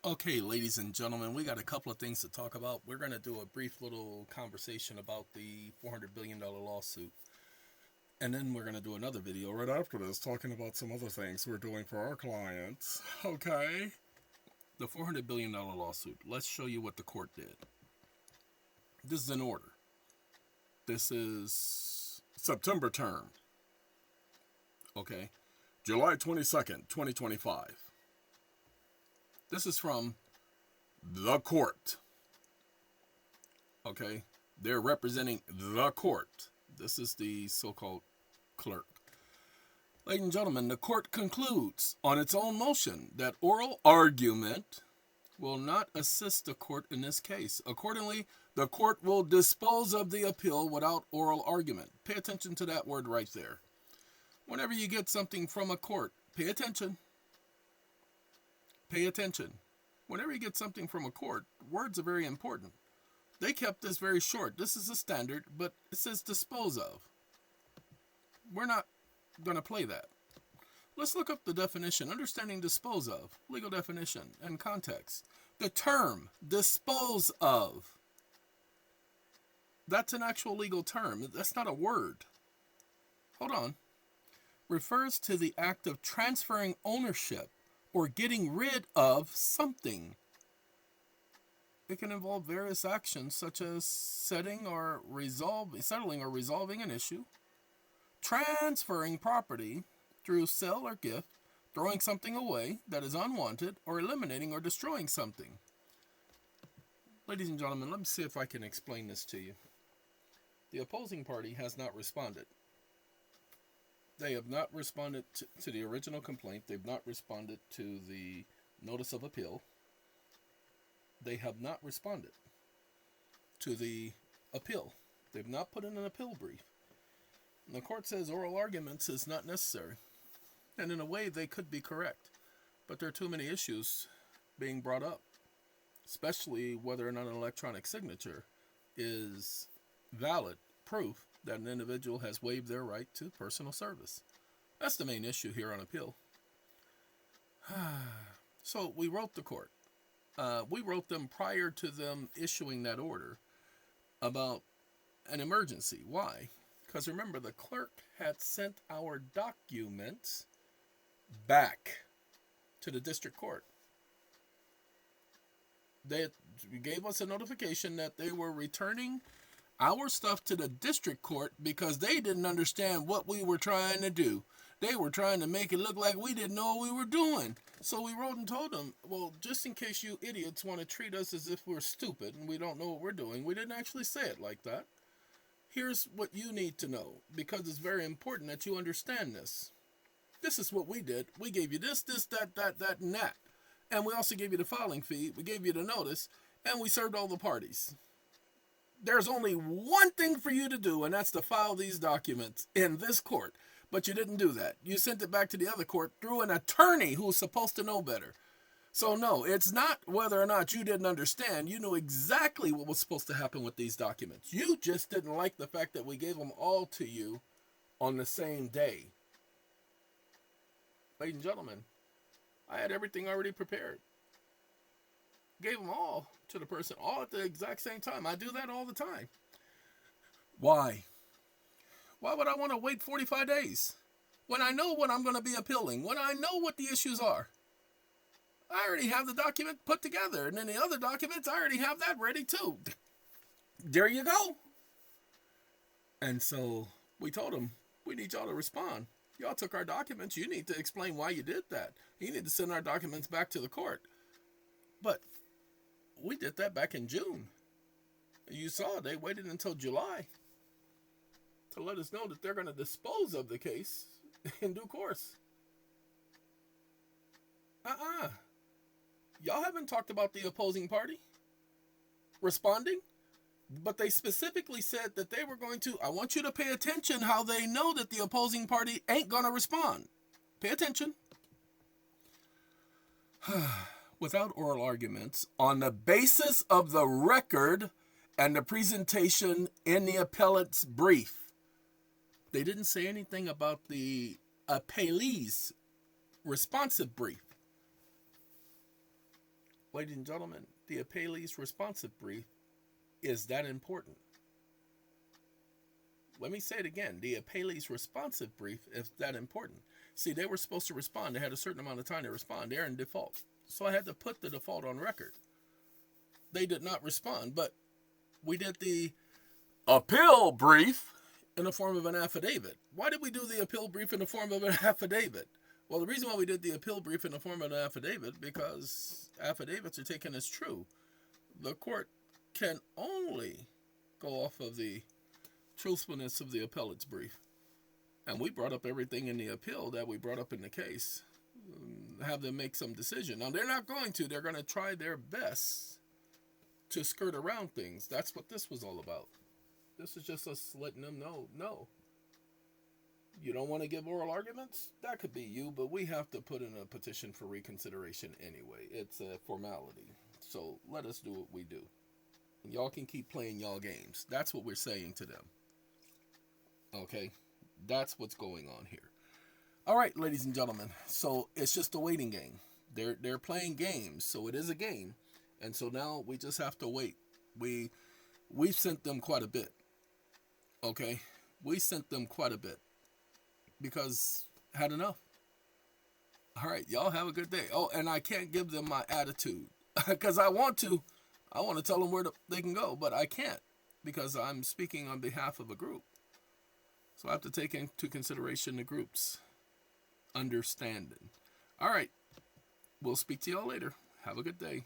Okay, ladies and gentlemen, we got a couple of things to talk about. We're going to do a brief little conversation about the $400 billion lawsuit. And then we're going to do another video right after this talking about some other things we're doing for our clients. Okay? The $400 billion lawsuit. Let's show you what the court did. This is an order. This is September term. Okay? July 22nd, 2025. This is from the court. Okay? They're representing the court. This is the so-called clerk. Ladies and gentlemen, the court concludes on its own motion that oral argument will not assist the court in this case. Accordingly, the court will dispose of the appeal without oral argument. Pay attention to that word right there. Whenever you get something from a court, pay attention. Pay attention. Whenever you get something from a court, words are very important. They kept this very short. This is a standard, but it says dispose of. We're not going to play that. Let's look up the definition. Understanding dispose of. Legal definition and context. The term dispose of. That's an actual legal term. That's not a word. Hold on. Refers to the act of transferring ownership or getting rid of something. It can involve various actions such as settling or resolving an issue, transferring property through sale or gift, throwing something away that is unwanted, or eliminating or destroying something. Ladies and gentlemen, let me see if I can explain this to you. The opposing party has not responded. They have not responded to the original complaint. They've not responded to the notice of appeal. They have not responded to the appeal. They've not put in an appeal brief. And the court says oral arguments is not necessary. And in a way, they could be correct. But there are too many issues being brought up, especially whether or not an electronic signature is valid proof that an individual has waived their right to personal service. That's the main issue here on appeal. So we wrote the court. We wrote them prior to them issuing that order about an emergency. Why? Because remember, the clerk had sent our documents back to the district court. They gave us a notification that they were returning our stuff to the district court because they didn't understand what we were trying to do. They were trying to make it look like we didn't know what we were doing. So we wrote and told them, well, just in case you idiots want to treat us as if we're stupid and we don't know what we're doing, we didn't actually say it like that. Here's what you need to know, because it's very important that you understand this. This is what we did. We gave you this, that, and that. And we also gave you the filing fee. We gave you the notice, and we served all the parties. There's only one thing for you to do, and that's to file these documents in this court. But you didn't do that. You sent it back to the other court through an attorney who's supposed to know better. So no, it's not whether or not you didn't understand. You knew exactly what was supposed to happen with these documents. You just didn't like the fact that we gave them all to you on the same day. Ladies and gentlemen, I had everything already prepared. Gave them all to the person, all at the exact same time. I do that all the time. Why? Why would I want to wait 45 days? When I know what I'm going to be appealing, when I know what the issues are. I already have the document put together, and then the other documents, I already have that ready too. There you go. And so we told them, we need y'all to respond. Y'all took our documents. You need to explain why you did that. You need to send our documents back to the court. But we did that back in June. You saw they waited until July to let us know that they're going to dispose of the case in due course. Y'all haven't talked about the opposing party responding, but they specifically said that they were going to. I want you to pay attention how they know that the opposing party ain't going to respond. Pay attention. Without oral arguments, on the basis of the record and the presentation in the appellate's brief. They didn't say anything about the appellee's responsive brief. Ladies and gentlemen, the appellee's responsive brief is that important. Let me say it again. The appellee's responsive brief is that important. See, they were supposed to respond. They had a certain amount of time to respond. They're in default. So I had to put the default on record. They did not respond, but we did the appeal brief in the form of an affidavit. Why did we do the appeal brief in the form of an affidavit? Well, the reason why we did the appeal brief in the form of an affidavit, because affidavits are taken as true. The court can only go off of the truthfulness of the appellate's brief. And we brought up everything in the appeal that we brought up in the case. Have them make some decision. Now, they're not going to. They're going to try their best to skirt around things. That's what this was all about. This is just us letting them know, no. You don't want to give oral arguments? That could be you, but we have to put in a petition for reconsideration anyway. It's a formality. So let us do what we do. Y'all can keep playing y'all games. That's what we're saying to them. Okay? That's what's going on here. All right, ladies and gentlemen. So it's just a waiting game. They're playing games, so it is a game. And so now we just have to wait. We've sent them quite a bit. Okay? We sent them quite a bit. Because had enough. All right, y'all have a good day. Oh, and I can't give them my attitude. Because I want to tell them where they can go, but I can't. Because I'm speaking on behalf of a group. So I have to take into consideration the group's understanding. All right. We'll speak to y'all later. Have a good day.